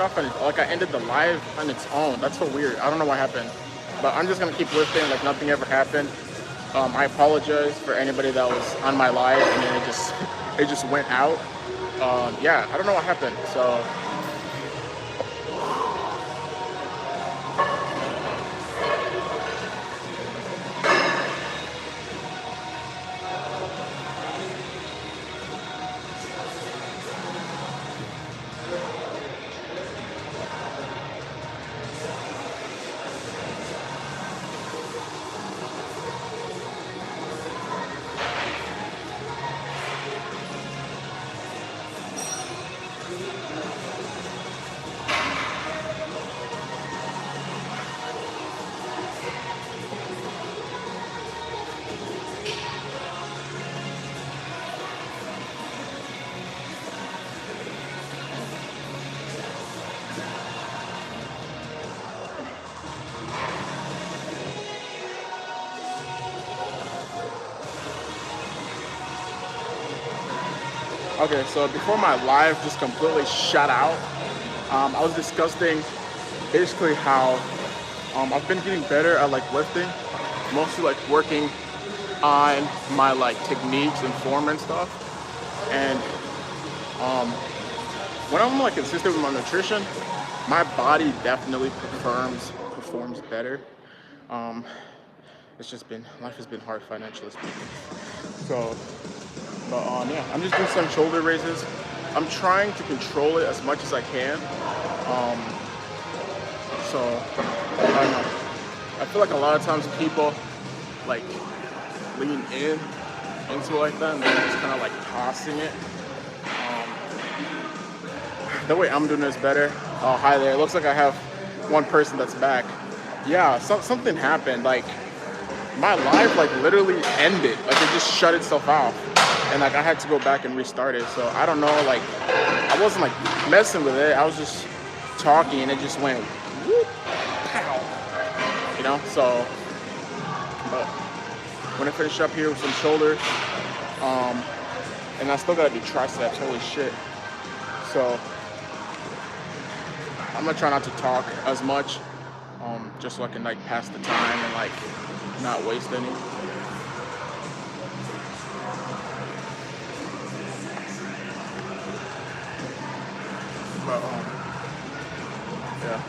off and like I ended the live on its own. That's so weird. I don't know what happened, but I'm just gonna keep lifting like nothing ever happened. I apologize for anybody that was on my live and then it just went out. Yeah, I don't know what happened. So. Okay, so before my live just completely shut out, I was discussing basically how I've been getting better at like lifting, mostly like working on my like techniques and form and stuff. And when I'm like consistent with my nutrition, my body definitely performs better. It's just been life has been hard financially speaking. So. But yeah, I'm just doing some shoulder raises. I'm trying to control it as much as I can. So I don't know. I feel like a lot of times people like lean into it like that, and then just kind of like tossing it. The way I'm doing is better. Oh, hi there. It looks like I have one person that's back. Yeah, something happened. Like my live like literally ended. Like it just shut itself off. And like I had to go back and restart it. So I don't know, like I wasn't like messing with it. I was just talking and it just went whoop, pow. You know, so but when I finish up here with some shoulder, and I still gotta do triceps, holy shit. So I'm gonna try not to talk as much, just so I can like pass the time and like not waste any. But yeah.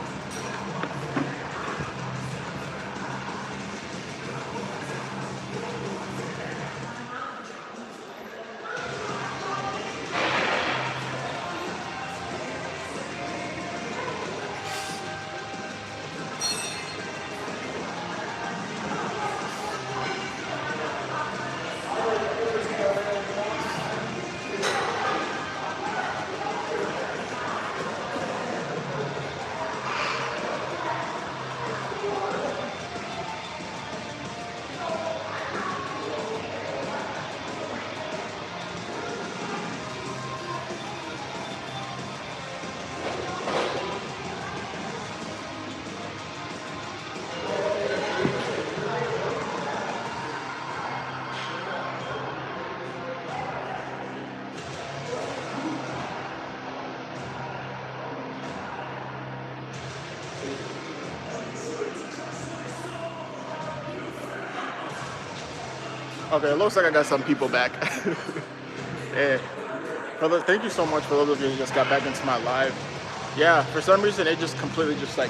Okay, it looks like I got some people back. Yeah. Thank you so much for those of you who just got back into my live. Yeah, for some reason it just completely just like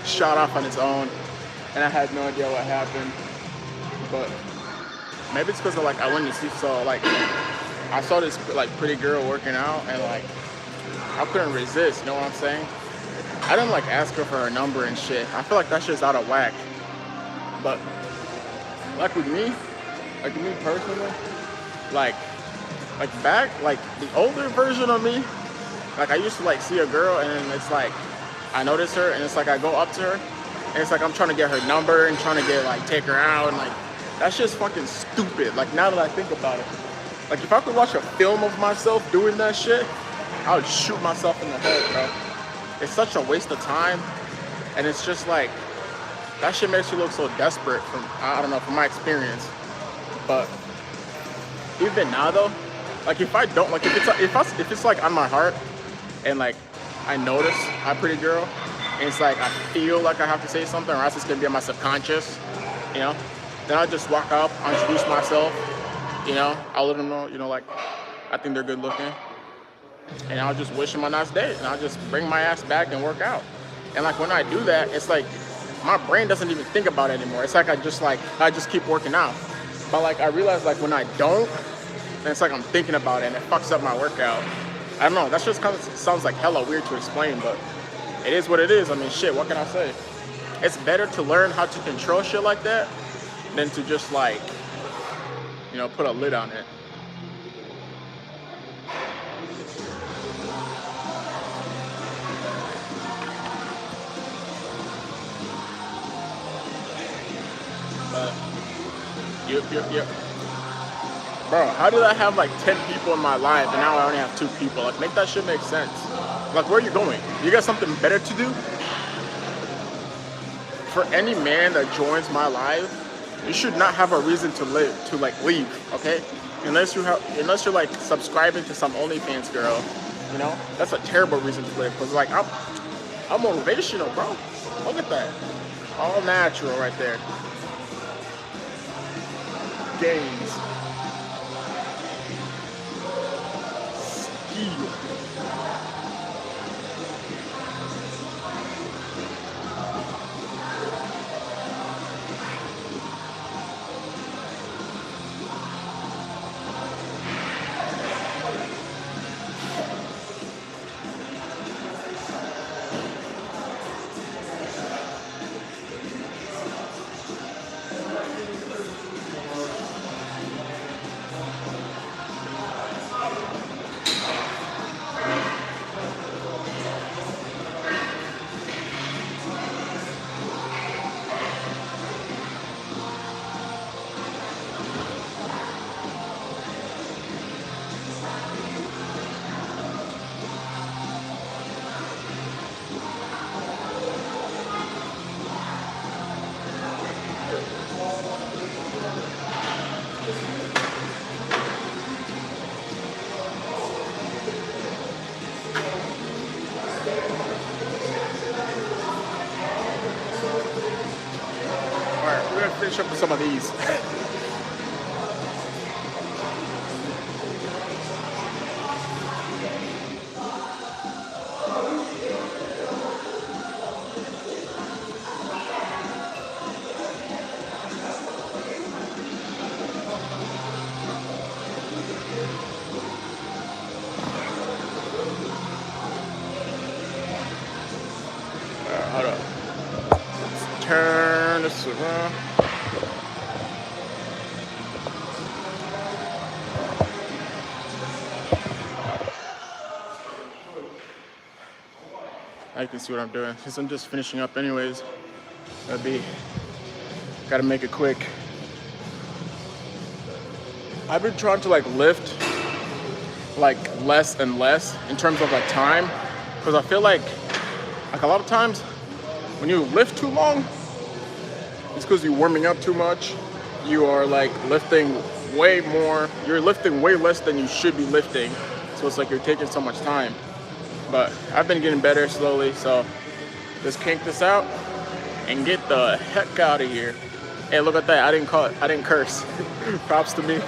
shot off on its own, and I had no idea what happened. But maybe it's because like I went to see, so like I saw this like pretty girl working out, and like I couldn't resist. You know what I'm saying? I didn't like ask her for her number and shit. I feel like that shit's out of whack. But like with me personally, like back, like the older version of me, like I used to like see a girl and then it's like I notice her and it's like I go up to her and it's like I'm trying to get her number and trying to get like take her out, and like that's just fucking stupid. Like now that I think about it, like if I could watch a film of myself doing that shit, I would shoot myself in the head, bro. It's such a waste of time, and it's just like that shit makes you look so desperate from, I don't know, from my experience. But even now though, like if I don't, like if it's like on my heart and like I notice a pretty girl, and it's like I feel like I have to say something, or else it's gonna be in my subconscious, you know. Then I just walk up, I introduce myself, you know. I'll let them know, you know, like I think they're good looking, and I'll just wish them a nice day, and I'll just bring my ass back and work out. And like when I do that, it's like my brain doesn't even think about it anymore. It's like I just keep working out. But like I realize like when I don't, then it's like I'm thinking about it and it fucks up my workout. I don't know. That's just kind of sounds like hella weird to explain, but it is what it is. I mean, shit. What can I say? It's better to learn how to control shit like that than to just like, you know, put a lid on it. But yep. Bro, how did I have like 10 people in my life and now I only have 2 people? Like, make that shit make sense. Like, where are you going? You got something better to do? For any man that joins my life, you should not have a reason to leave, okay? Unless you're like subscribing to some OnlyFans girl, you know? That's a terrible reason to live. Cause like I'm motivational, bro. Look at that. All natural right there. Gains. Skill. We're gonna finish up with some of these. Hold up. Let's turn this around. Now you can see what I'm doing. Since I'm just finishing up anyways, gotta make it quick. I've been trying to like lift like less and less in terms of like time, because I feel like a lot of times when you lift too long, it's because you're warming up too much. You are like lifting way more. You're lifting way less than you should be lifting. So it's like you're taking so much time. But I've been getting better slowly. So let's kink this out and get the heck out of here. Hey, look at that. I didn't curse. Props to me.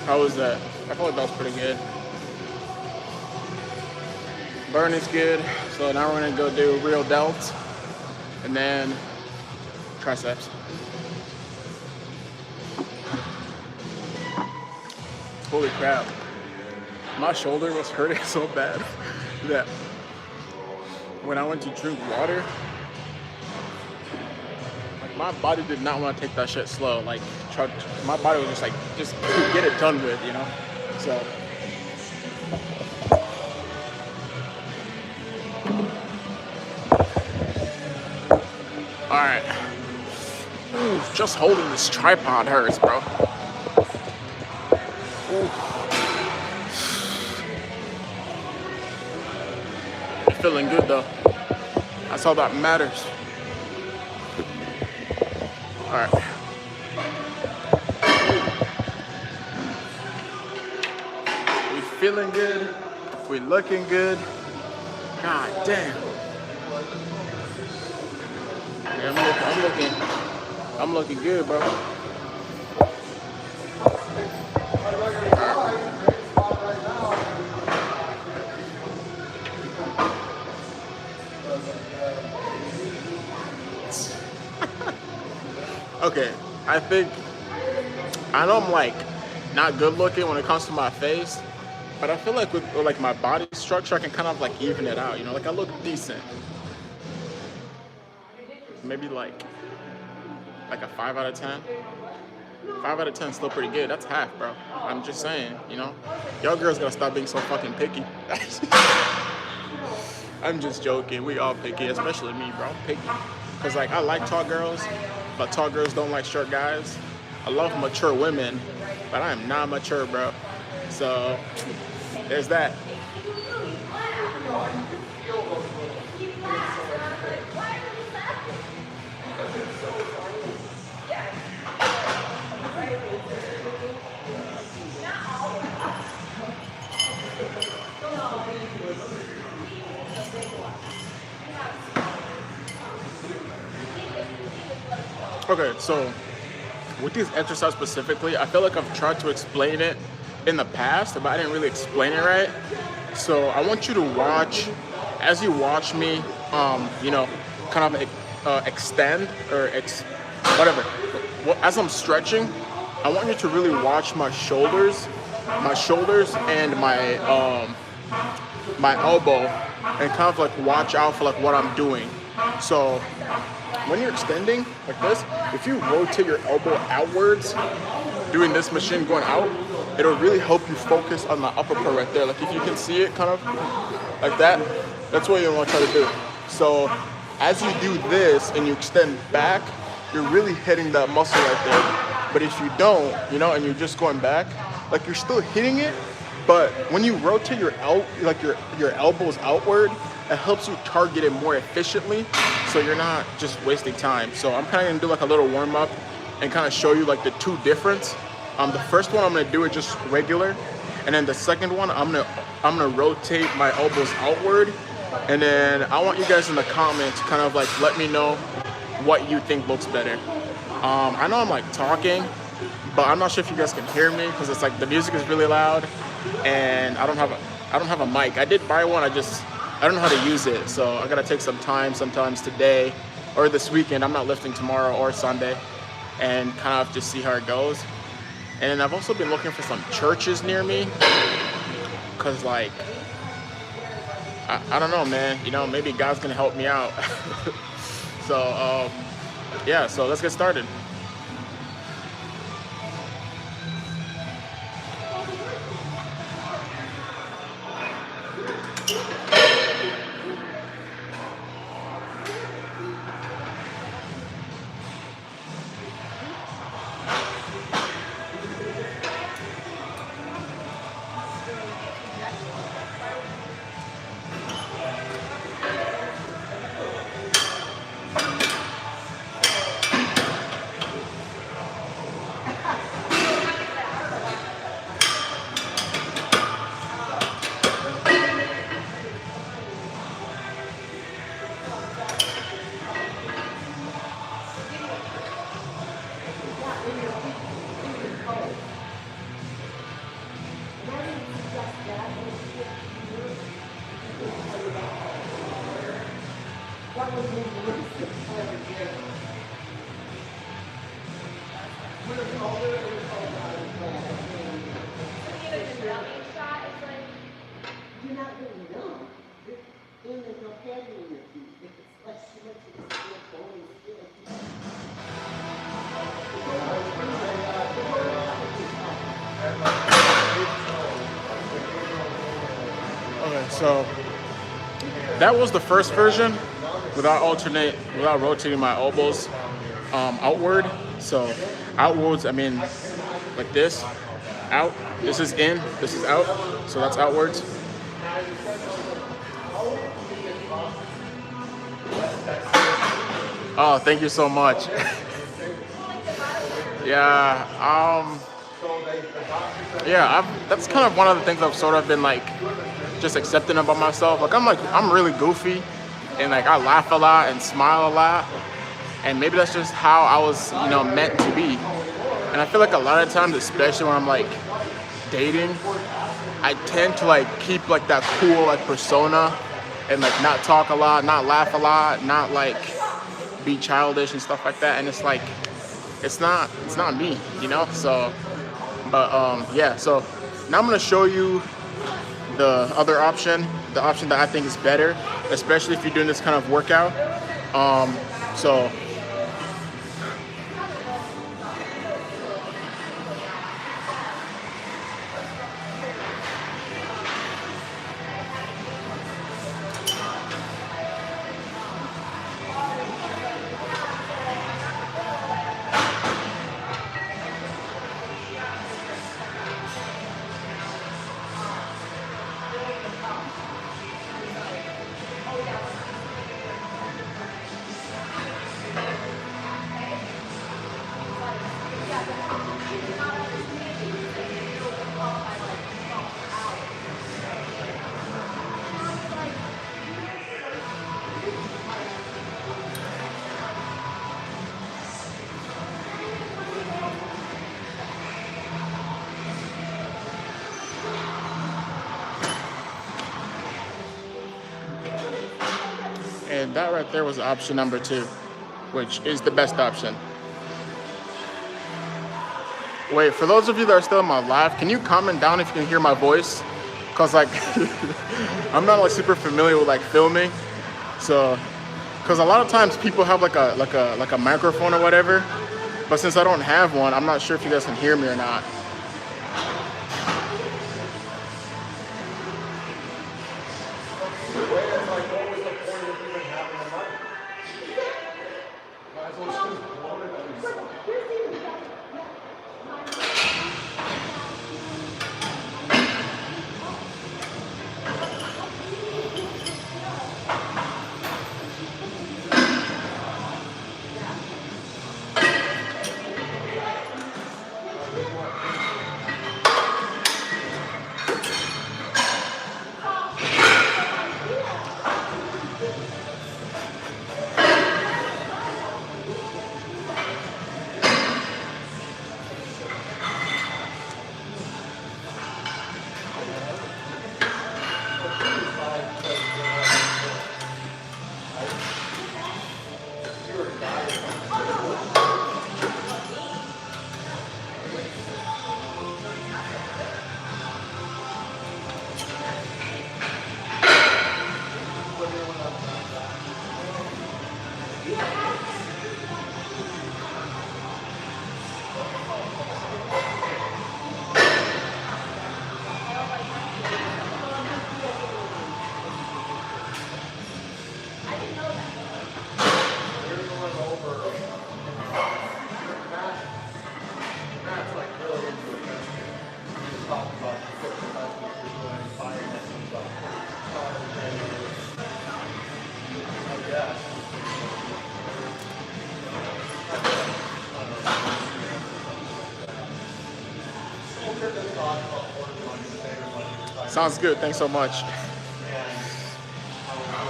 How was that? I feel like that was pretty good. Burn is good. So now we're gonna go do real delts and then triceps. Holy crap. My shoulder was hurting so bad that when I went to drink water, like my body did not want to take that shit slow. Like my body was just like, just get it done with, you know? So. All right. Ooh, just holding this tripod hurts, bro. Ooh. Feeling good though. That's all that matters. All right. We feeling good. We looking good. God damn. Yeah, I'm looking good, bro. Okay, I know I'm like not good looking when it comes to my face, but I feel like with like my body structure, I can kind of like even it out, you know, like I look decent. Maybe like a 5 out of 10. 5 out of 10 is still pretty good. That's half, bro. I'm just saying, you know, y'all girls gotta stop being so fucking picky. I'm just joking. We all picky, especially me, bro. I'm picky. Cause like I like tall girls, but tall girls don't like short guys. I love mature women, but I am not mature, bro. So there's that. Okay, so with these exercises specifically, I feel like I've tried to explain it in the past, but I didn't really explain it right. So I want you to watch, as you watch me, you know, kind of extend or whatever. As I'm stretching, I want you to really watch my shoulders and my elbow, and kind of like watch out for like what I'm doing. So when you're extending like this, if you rotate your elbow outwards, doing this machine going out, it'll really help you focus on the upper part right there. Like if you can see it kind of like that, that's what you want to try to do. So as you do this and you extend back, you're really hitting that muscle right there. But if you don't, you know, and you're just going back, like you're still hitting it, but when you rotate your elbows outward, it helps you target it more efficiently, so you're not just wasting time. So I'm kind of gonna do like a little warm up and kind of show you like the two difference. The first one I'm gonna do it just regular, and then the second one I'm gonna rotate my elbows outward, and then I want you guys in the comments kind of like let me know what you think looks better. I know I'm like talking, but I'm not sure if you guys can hear me because it's like the music is really loud, and I don't have a mic. I did buy one. I don't know how to use it, so I gotta take some time sometimes today or this weekend. I'm not lifting tomorrow or Sunday, and kind of just see how it goes. And I've also been looking for some churches near me, cause like I don't know, man. You know, maybe God's gonna help me out. So yeah, so let's get started. Okay, so that was the first version without rotating my elbows outward. So outwards, I mean like this, out. This is in, this is out. So that's outwards. Oh, thank you so much. Yeah, that's kind of one of the things I've sort of been like just accepting about myself. Like I'm really goofy, and like I laugh a lot and smile a lot, and maybe that's just how I was, meant to be. And I feel like a lot of times, especially when I'm like dating, I tend to like keep like that cool like persona and like not talk a lot, not laugh a lot, not like be childish and stuff like that. And it's like it's not me, So, but yeah. So now I'm gonna show you the other option, the option that I think is better, especially if you're doing this kind of workout. So. And that right there was option number 2, which is the best option. Wait, for those of you that are still in my live, can you comment down if you can hear my voice? Cause like, I'm not like super familiar with like filming. So, cause a lot of times people have like a microphone or whatever, but since I don't have one, I'm not sure if you guys can hear me or not. Sounds good. Thanks so much.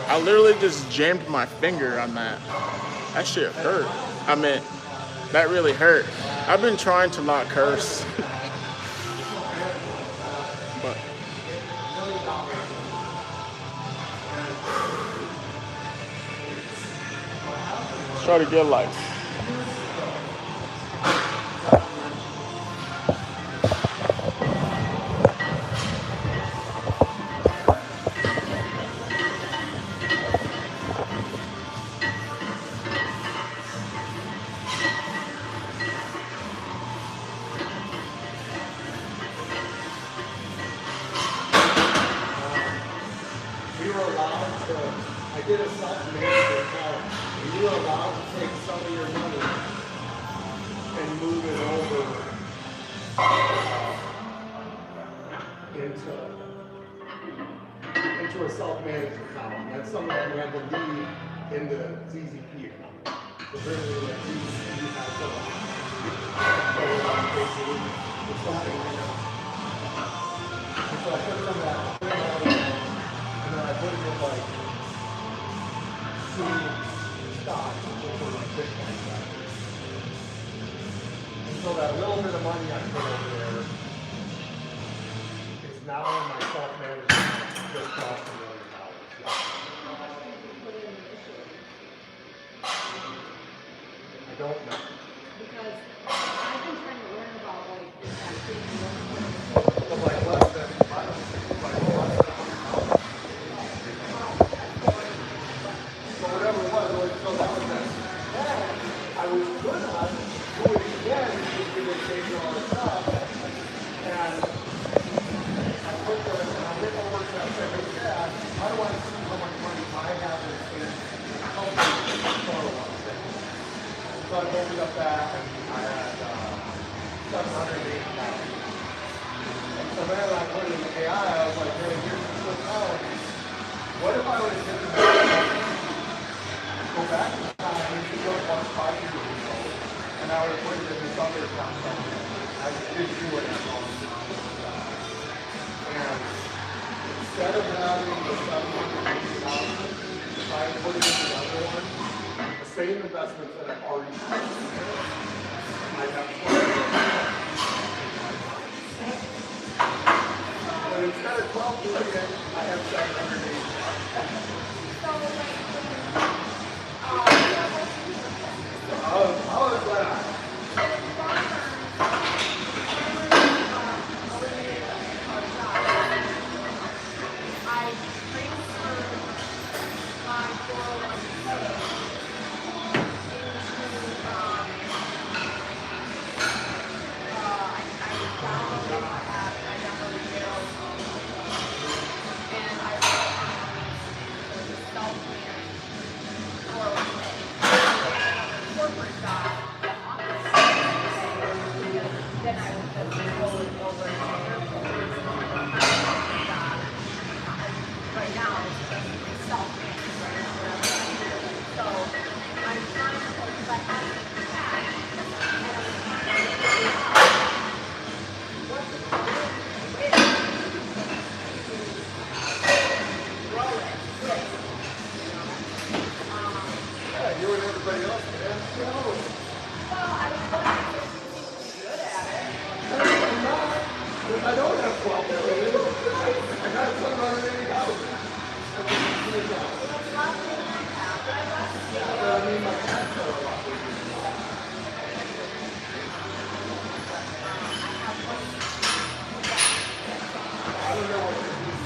I literally just jammed my finger on that. That shit hurt. I mean, that really hurt. I've been trying to not curse. But Try to get life. We were allowed to, I did a self-management account, and you were allowed to take some of your money and move it over into a self-managed account. That's something that you had to leave in the ZZP account. So literally, that ZZP has basically, it's something right now. And so I put some of that, and then I put it in like two stocks, which were like Bitcoin stocks. And so that little bit of money I put over there is now in my self-managed account, just cost $1 million. I don't know. Because I've been trying to learn about like this activity. But like less than, I don't know, like less than. So whatever it was, so that was that. Then I was good on doing it again because they changed all the stuff. And I put the, and I hit the work and I said, hey Dad, how do I see how much money I have in company? So I opened up that and I had $780,000. So then I put it in the AI, I was like, hey, here's the quick count. What if I would have taken that, go back in time, and go about 5 years ago, and I would have put it in this other account somewhere. I didn't do it at all. And instead of having the $780,000, if I put it in the other one, the same investments that I already had, I have but instead of 12 million, I have 780. How is that? I transferred my 401k then I would just roll it over to right now it's just self-managed, right? So I'm trying to focus on having cash and I'm trying to grow it. Yeah, you and everybody else, man. Well, I was hoping to be good at it. I'm not. Because I don't have 12 million. I got 780,000. Yeah, but I mean, my cats are a lot bigger. I don't know what this is.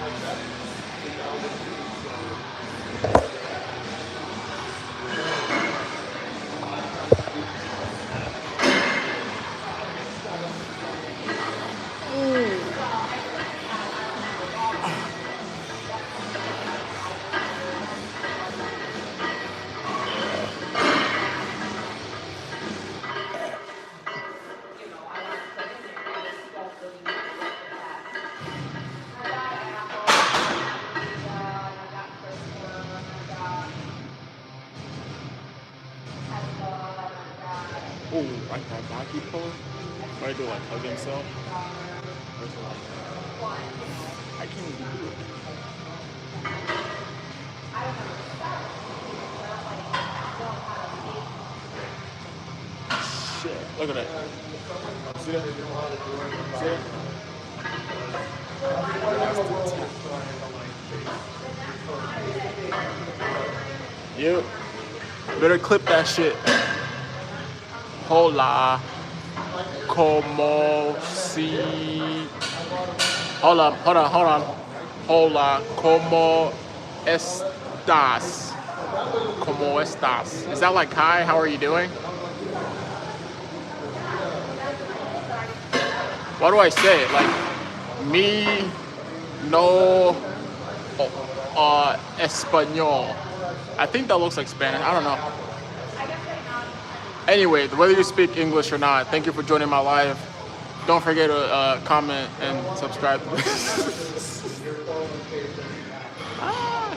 Like that. 8,000. Oh, like that hockey pose? Where I do like hug himself? I can't even do it. Shit, look at that. See that? See that? You better clip that shit. Hola, como si. Hold on. Hola, como estás? Como estás? Is that like hi? How are you doing? What do I say? Like me no español. I think that looks like Spanish. I don't know. Anyway, whether you speak English or not, thank you for joining my live. Don't forget to comment and subscribe. Ah.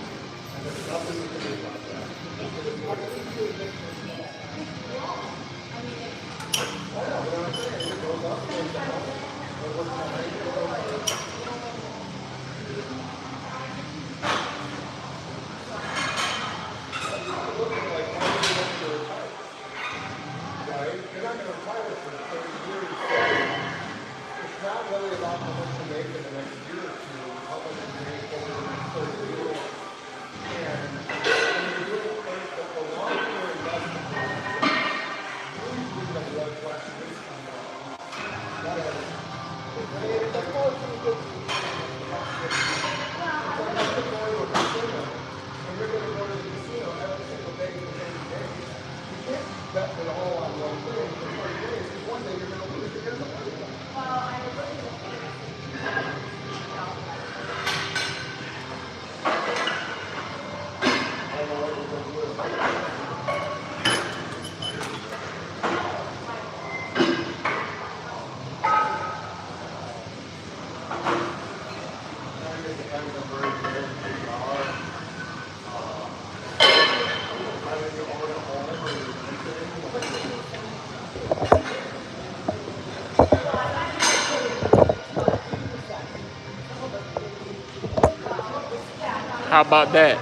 How about that?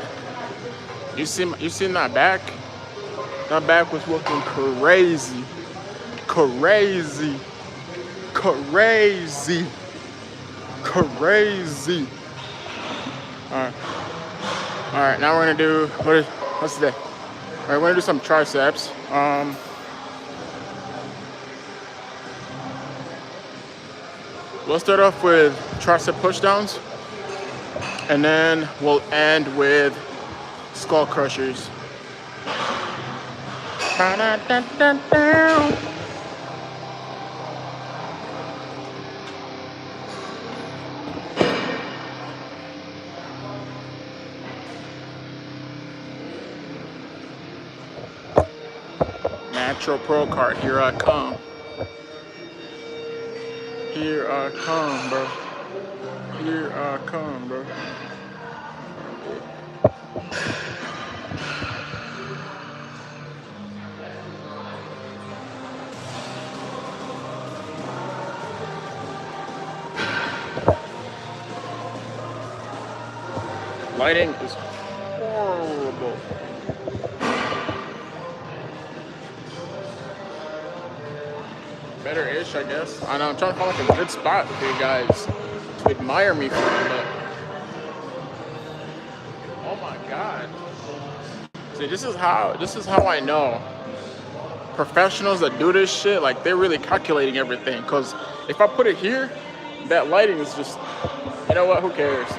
You seen that back? That back was looking crazy. Crazy. Crazy. Crazy. Alright. Alright, now we're gonna do what's today? Alright, we're gonna do some triceps. We'll start off with tricep pushdowns, and then we'll end with skull crushers. Natural Pro Card, here I come. Here I come, bro. Here I come, bro. Lighting is horrible. Better-ish, I guess. I know, I'm trying to find like a good spot for you guys to admire me from, but oh my god. See, this is how I know professionals that do this shit, like they're really calculating everything. Cause if I put it here, that lighting is just, you know what, who cares?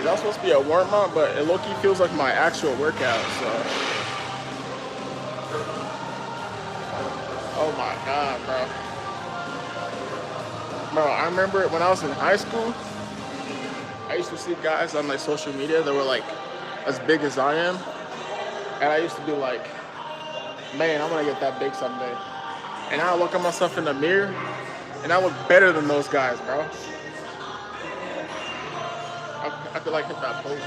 That's supposed to be a warm up, but it low-key feels like my actual workout, so. Oh my God, bro. Bro, I remember when I was in high school, I used to see guys on like social media that were like as big as I am. And I used to be like, man, I'm gonna get that big someday. And I look at myself in the mirror and I look better than those guys, bro. I could like hit that pose.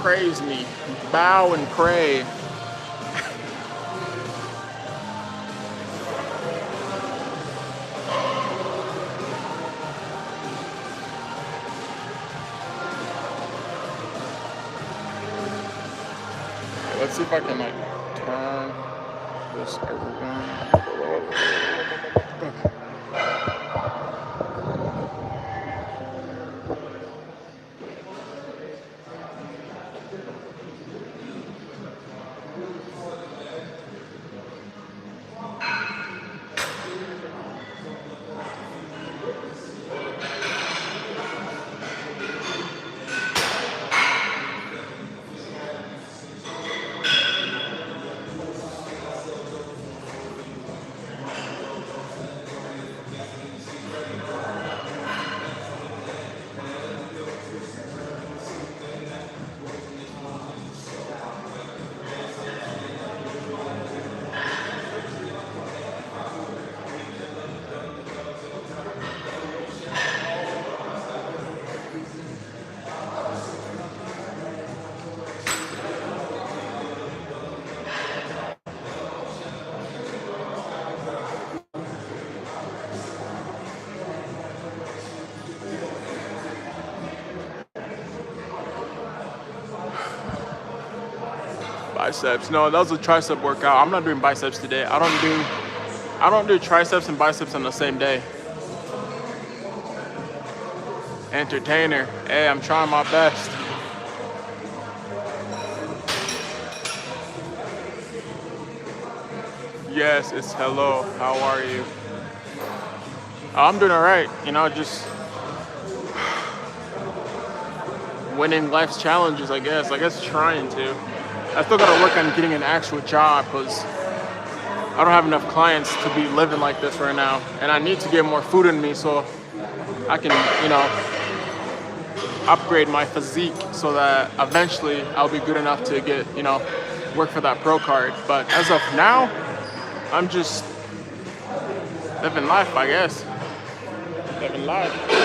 Praise me, bow and pray. Let's see if I can like turn this around. Biceps. No, that was a tricep workout. I'm not doing biceps today. I don't do triceps and biceps on the same day. Entertainer. Hey, I'm trying my best. Yes, it's hello. How are you? I'm doing all right. You know, just winning life's challenges, I guess. I guess trying to. I still gotta work on getting an actual job because I don't have enough clients to be living like this right now. And I need to get more food in me so I can, you know, upgrade my physique so that eventually I'll be good enough to get, you know, work for that pro card. But as of now, I'm just living life, I guess. Living life.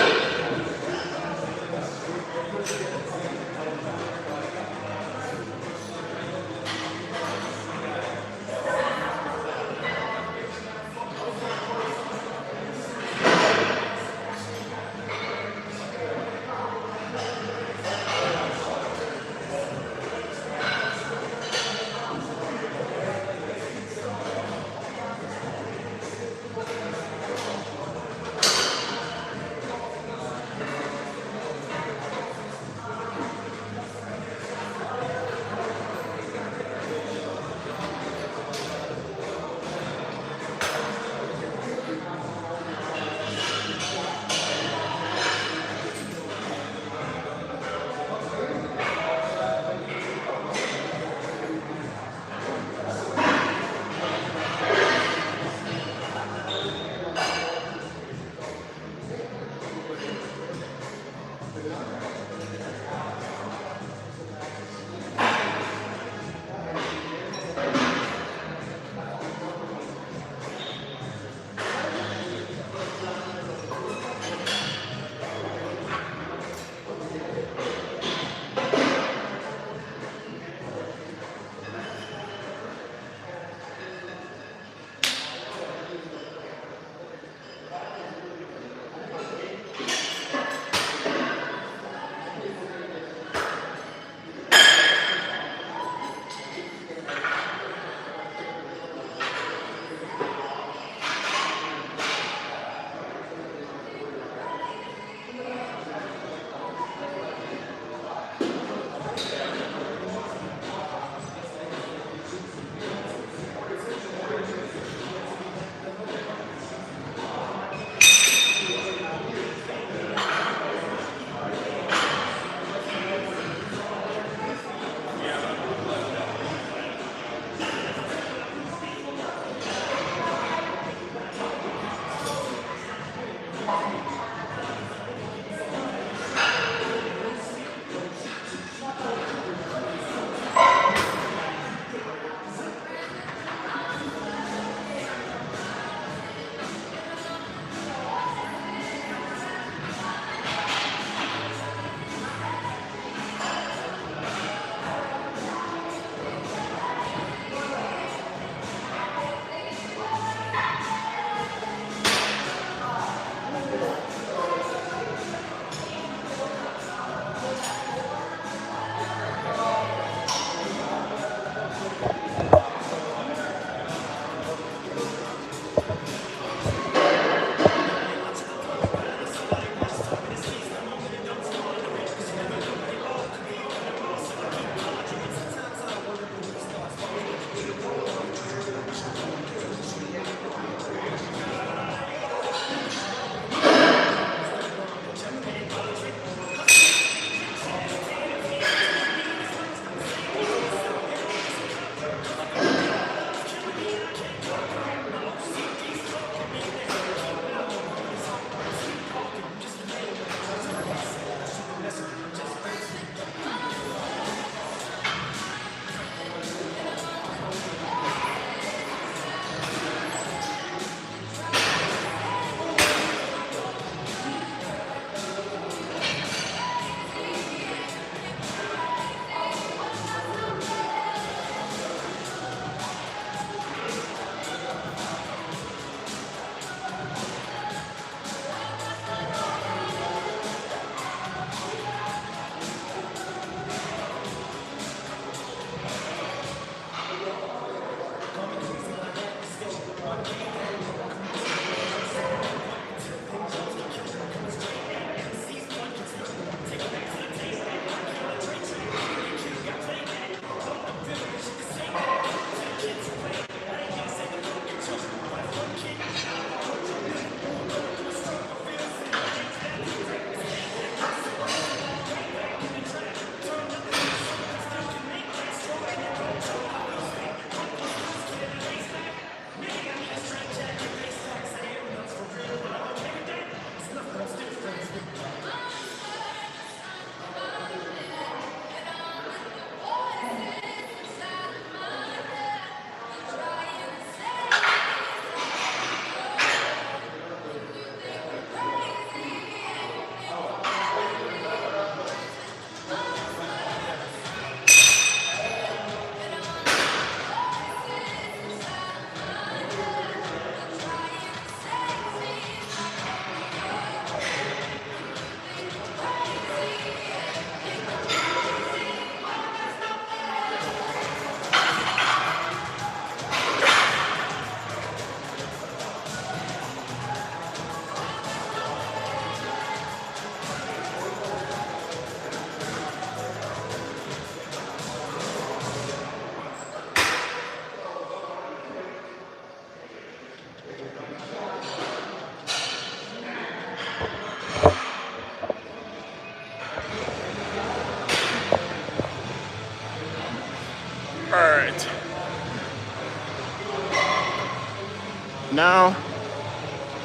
now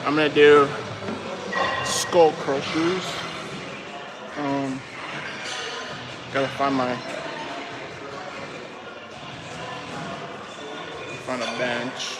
I'm gonna do skull crushers. Gotta find a bench.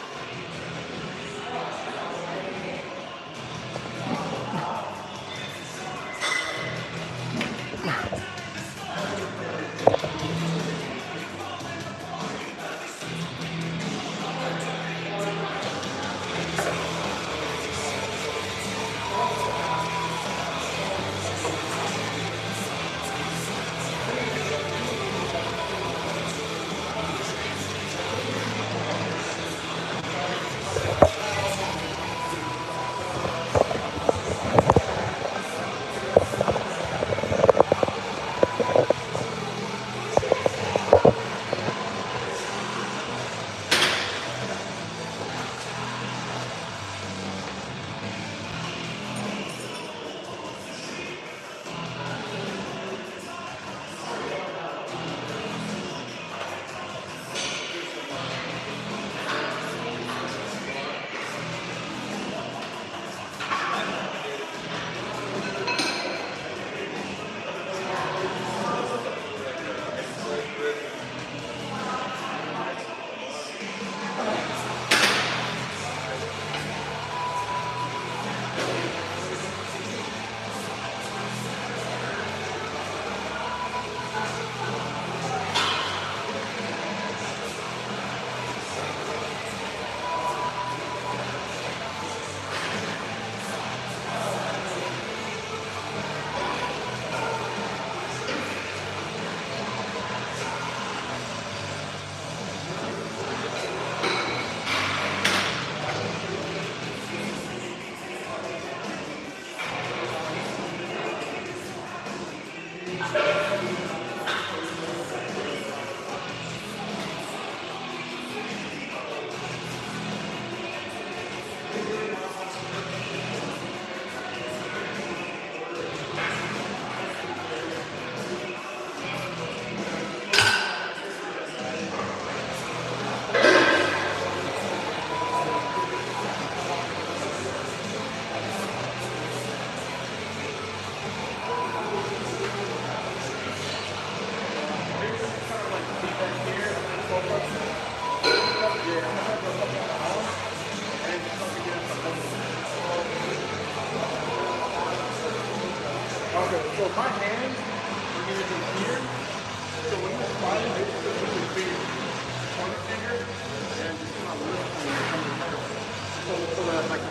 Okay, so my hands are going to be here. So when you're squatting, they just put your pointer finger and just kind of lift from your middle. So that like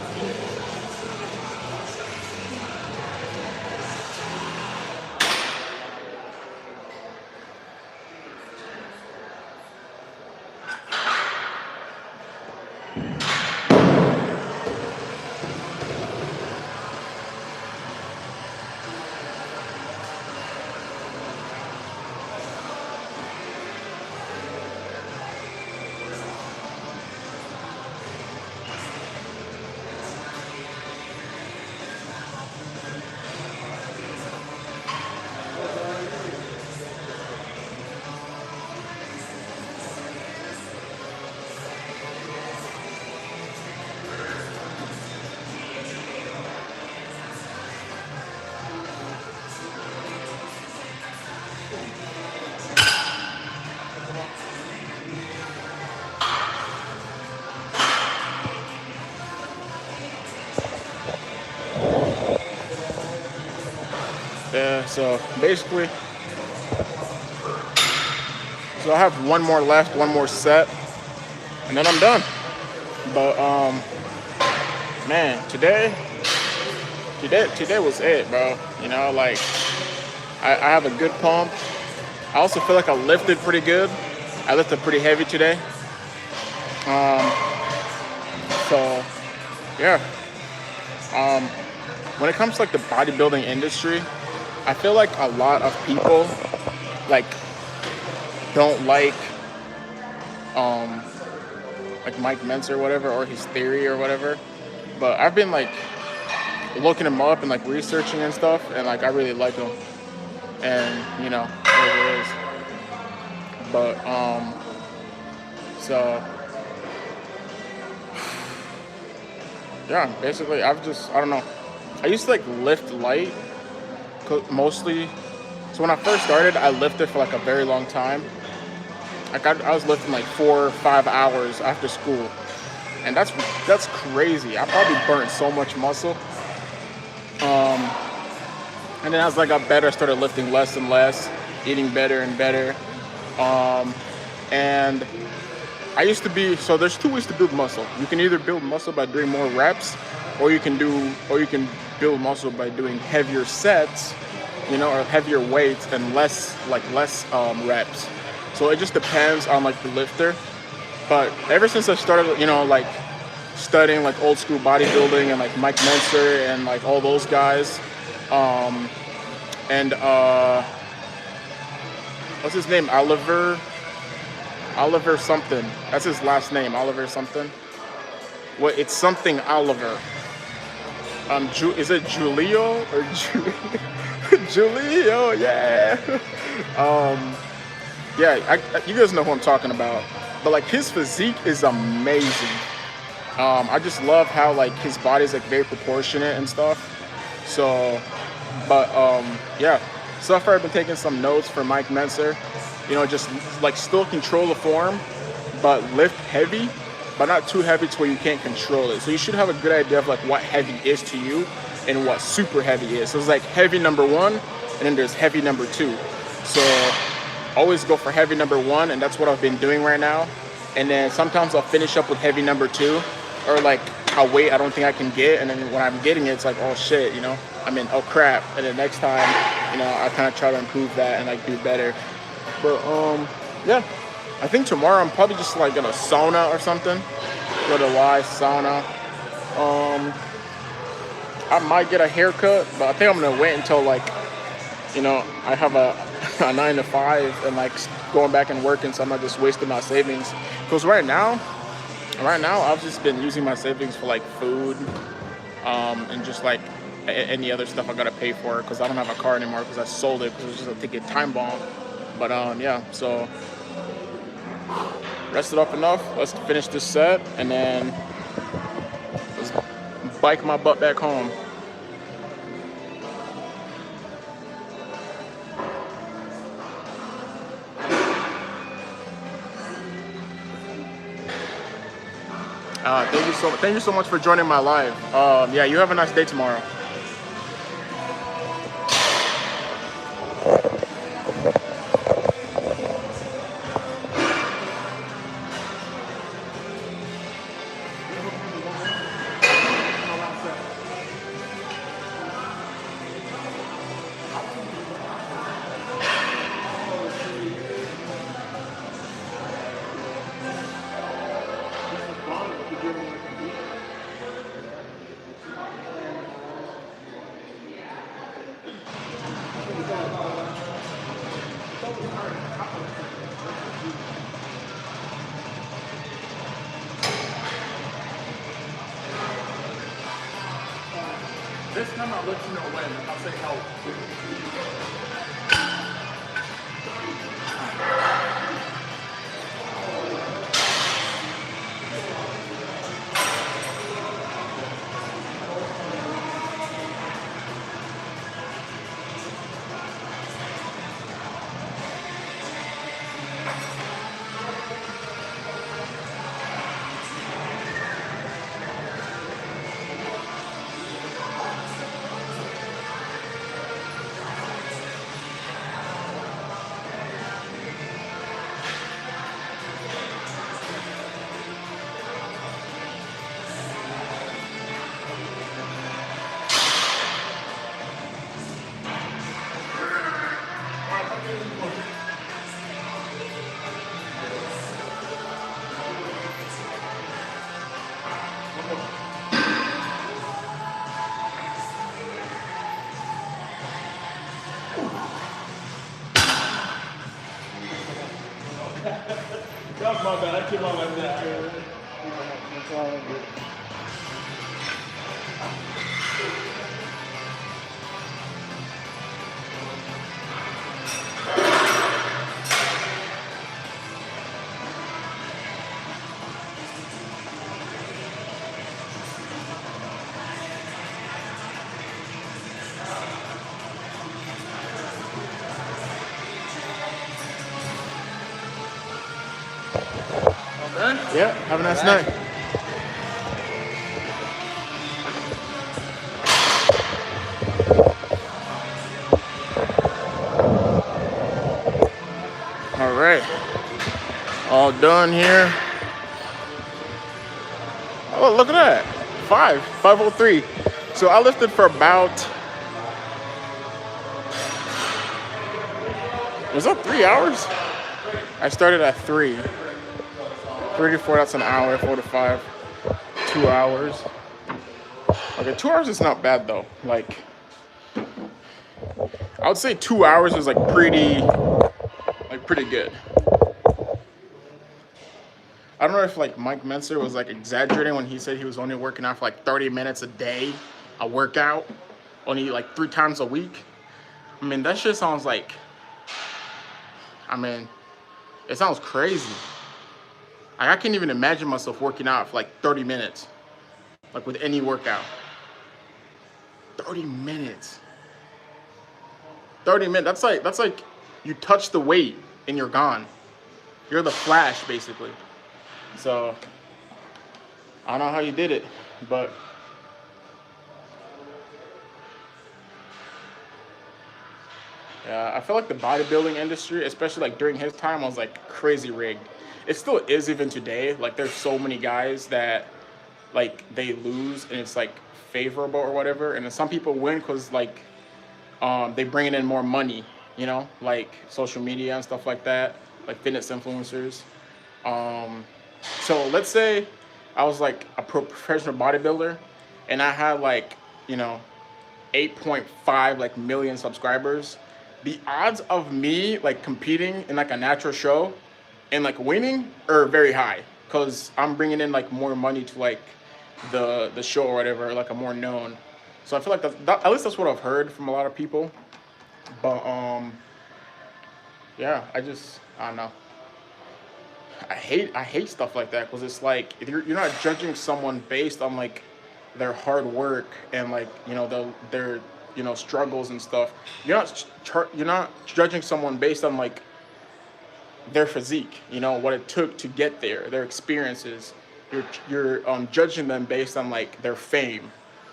Yeah, so basically, so I have one more left, one more set, and then I'm done. But man, today was it, bro. You know, like I have a good pump. I also feel like I lifted pretty good. I lifted pretty heavy today. So yeah. When it comes to like the bodybuilding industry, I feel like a lot of people like don't like Mike Mentz or whatever, or his theory or whatever. But I've been like looking him up and like researching and stuff, and like I really like him. And you know, there it is. But so yeah, basically, I don't know. I used to like lift light mostly. So when I first started, I lifted for like a very long time. Like I was lifting like 4 or 5 hours after school, and that's crazy. I probably burnt so much muscle. Um, and then as I got better, I started lifting less and less, eating better and better. Um, and I used to be so. There's two ways to build muscle. You can either build muscle by doing more reps, or you can build muscle by doing heavier sets, or heavier weights and less reps. So it just depends on like the lifter. But ever since I started, like studying like old school bodybuilding and like Mike Mentzer and like all those guys, and what's his name? Oliver something. That's his last name. Oliver something. Well, it's something Oliver. Is it Julio or Julio? Yeah. Yeah. You guys know who I'm talking about. But like his physique is amazing. I just love how like his body's like very proportionate and stuff. So, but yeah. So far, I've been taking some notes for Mike Mentzer. Just like still control the form, but lift heavy, but not too heavy to where you can't control it. So you should have a good idea of like what heavy is to you and what super heavy is. So it's like heavy number one, and then there's heavy number two. So always go for heavy number one, and that's what I've been doing right now. And then sometimes I'll finish up with heavy number two, or like a weight I don't think I can get, and then when I'm getting it, it's like, oh shit, oh crap. And then next time, I kind of try to improve that and like do better. But yeah, I think tomorrow I'm probably just like in a sauna or something. Go to Y sauna. I might get a haircut, but I think I'm gonna wait until like, I have a 9 to 5 and like going back and working, so I'm not just wasting my savings. Because right now I've just been using my savings for like food, and just like any other stuff I gotta pay for, because I don't have a car anymore because I sold it because it was just a ticket time bomb. But yeah, so rested up enough. Let's finish this set and then let's bike my butt back home. Thank you so much for joining my live. Yeah, you have a nice day tomorrow. This time I'll let you know when. I'll say how. That was my bad. I came out like that. Yeah, have a nice night. All right, all done here. Oh, look at that. 5:03. So I lifted for about, was that 3 hours? I started at 3. 3 to 4, that's an hour, 4 to 5, 2 hours. Okay, 2 hours is not bad though. Like, I would say 2 hours is like pretty good. I don't know if like Mike Menser was like exaggerating when he said he was only working out for like 30 minutes a day, a workout, only like 3 times a week. I mean, that shit sounds like, I mean, it sounds crazy. Like, I can't even imagine myself working out for like 30 minutes, like with any workout. 30 minutes. 30 minutes. That's like you touch the weight and you're gone. You're the Flash, basically. So I don't know how you did it, but yeah, I feel like the bodybuilding industry, especially like during his time, was like crazy rigged. It still is even today. Like there's so many guys that like they lose and it's like favorable or whatever, and then some people win because like they bring in more money, you know, like social media and stuff like that, like fitness influencers. So let's say I was like a professional bodybuilder and I had like, you know, 8.5 like million subscribers. The odds of me like competing in like a natural show and like winning are very high because I'm bringing in like more money to like the show or whatever, like a more known. So I feel like at least that's what I've heard from a lot of people. But yeah, I don't know. I hate stuff like that because it's like if you're not judging someone based on like their hard work and like you know their you know struggles and stuff. You're not judging someone based on like their physique, you know what it took to get there, their experiences. You're judging them based on like their fame,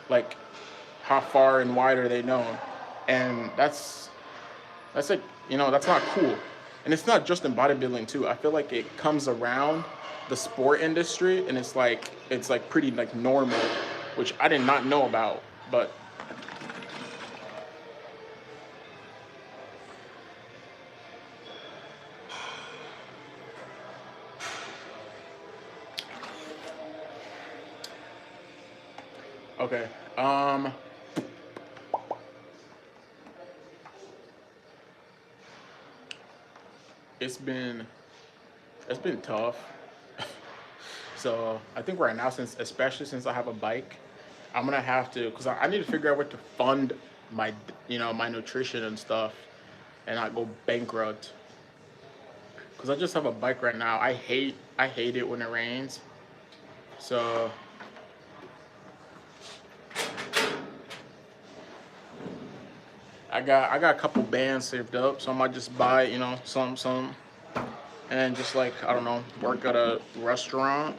like how far and wide are they known, and that's like, you know, that's not cool. And it's not just in bodybuilding too. I feel like it comes around the sport industry and it's like pretty like normal, which I did not know about. But okay. It's been tough. So I think right now, especially since I have a bike, I'm gonna have to, because I need to figure out what to fund my, you know, my nutrition and stuff, and not go bankrupt. Because I just have a bike right now. I hate it when it rains. So I got a couple bands saved up, so I might just buy, you know, some, and just like I don't know, work at a restaurant.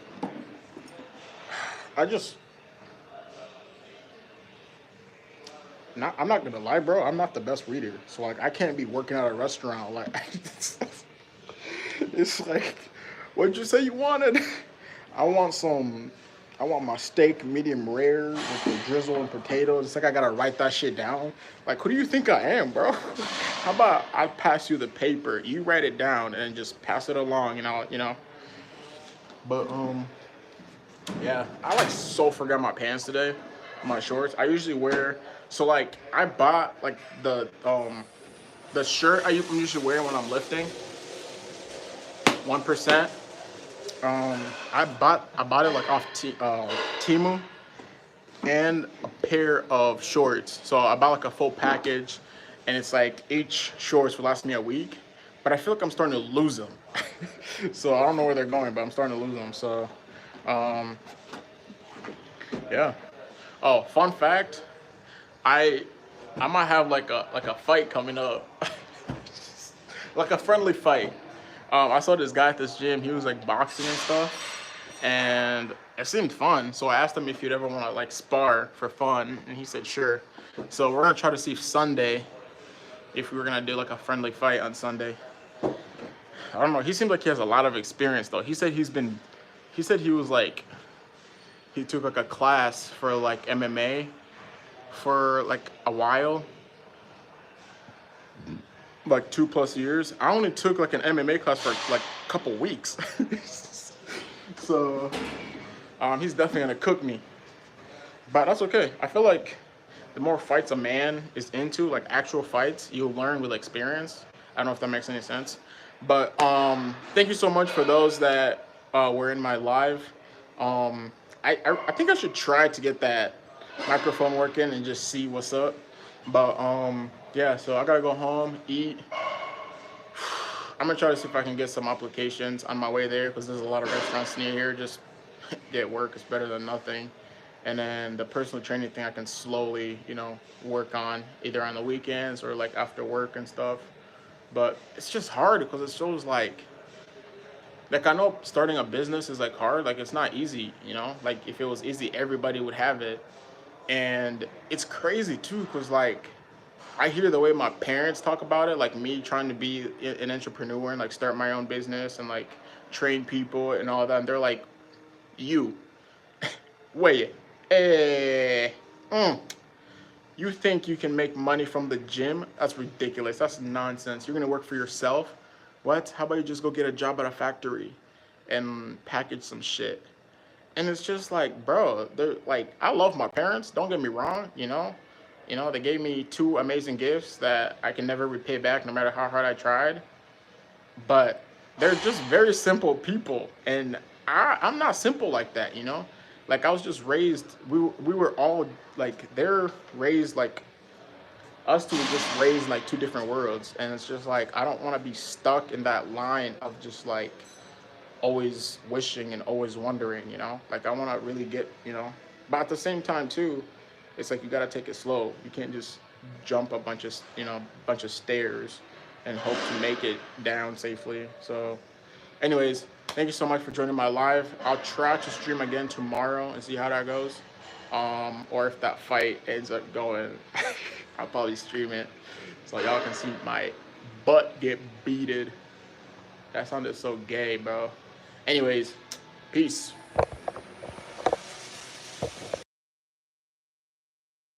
I just not. I'm not gonna lie, bro. I'm not the best reader, so like I can't be working at a restaurant. Like it's like, what'd you say you wanted? I want some. I want my steak medium rare with the drizzle and potatoes. It's like I gotta write that shit down. Like, who do you think I am, bro? How about I pass you the paper, you write it down, and just pass it along, and I'll, you know. But yeah, I like so forgot my pants today, my shorts. I usually wear, so like I bought like the shirt I'm usually wearing when I'm lifting. 1%. I bought it like off Temu, and a pair of shorts. So I bought like a full package, and it's like each shorts will last me a week. But I feel like I'm starting to lose them. So I don't know where they're going, but I'm starting to lose them. So yeah. Oh, fun fact, I might have like a fight coming up, like a friendly fight. I saw this guy at this gym. He was like boxing and stuff, and it seemed fun. So I asked him if he'd ever want to like spar for fun, and he said sure. So we're gonna try to see if Sunday, if we were gonna do like a friendly fight on Sunday. I don't know. He seemed like he has a lot of experience though. He said he was like, he took like a class for like MMA for like a while, like 2+ years. I only took like an MMA class for like a couple weeks. So he's definitely gonna cook me, but that's okay. I feel like the more fights a man is into, like actual fights, you'll learn with experience. I don't know if that makes any sense, but thank you so much for those that were in my live. I think I should try to get that microphone working and just see what's up. But yeah, so I gotta go home, eat. I'm gonna try to see if I can get some applications on my way there because there's a lot of restaurants near here. Just get work is better than nothing. And then the personal training thing I can slowly, you know, work on either on the weekends or like after work and stuff. But it's just hard because it shows like I know starting a business is like hard. Like it's not easy, you know. Like if it was easy, everybody would have it. And it's crazy too because like I hear the way my parents talk about it, like me trying to be an entrepreneur and like start my own business and like train people and all that. And they're like, you, wait, eh, you think you can make money from the gym? That's ridiculous. That's nonsense. You're gonna work for yourself? What? How about you just go get a job at a factory and package some shit? And it's just like, bro, they're like, I love my parents. Don't get me wrong, you know. They gave me two amazing gifts that I can never repay back, no matter how hard I tried. But they're just very simple people, and I'm not simple like that, you know. Like I was just raised. We were all like they're raised like us two were just raised in like two different worlds, and it's just like I don't want to be stuck in that line of just like always wishing and always wondering, you know? Like I want to really get, you know, but at the same time too, it's like you got to take it slow. You can't just jump a bunch of, bunch of stairs and hope to make it down safely. So anyways, thank you so much for joining my live. I'll try to stream again tomorrow and see how that goes. Or if that fight ends up going, I'll probably stream it so y'all can see my butt get beated. That sounded so gay, bro. Anyways, peace.